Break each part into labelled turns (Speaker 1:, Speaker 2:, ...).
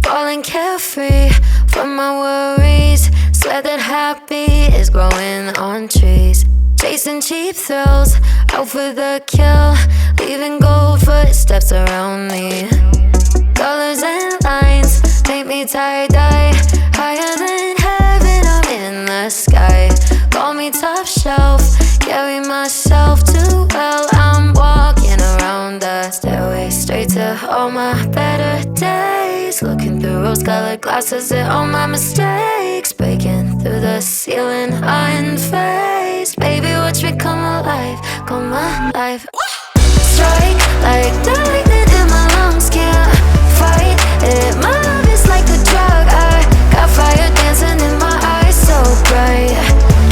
Speaker 1: falling carefree from my worries. Swear that happy is growing on trees. Chasing cheap thrills, out for the kill, leaving gold footsteps around me. Colors and lines make me tie-dye, higher than heaven, I'm in the sky. Call me top shelf, carry myself too well. I'm walking around the stairway, straight to all my better days. Looking through rose-colored glasses at all my mistakes. Breaking through the ceiling, unfazed. Baby, watch me come alive, come alive. Strike like the lightning in my lungs, can't fight it. My love is like a drug, I got fire dancing in my eyes, so bright.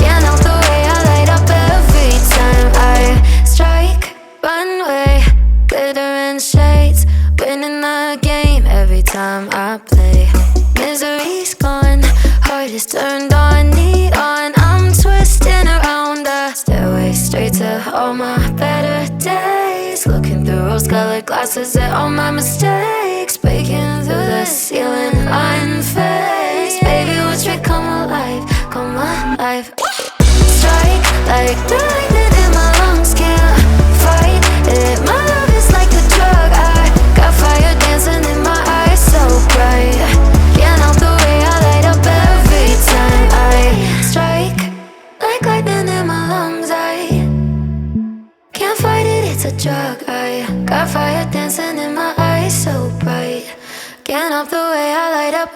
Speaker 1: Can't help the way I light up every time I strike. Runway, glitter and shades, winning the game every time I play. Misery's gone, heart is turned on, neon. I'm twisting around the stairway, straight to all my better days. Looking through rose-colored glasses at all my mistakes. Breaking through the ceiling, unfazed. Baby, watch me come alive, come alive. Strike like the lightning in my lungs, can't fight it. My love is like a drug, I got fire dancing in my eyes, so bright. Can't help the way I light up every time I strike. Like lightning in my lungs, I can't fight it, it's a drug. I got fire dancing in my eyes, so bright. Can't help the way I light up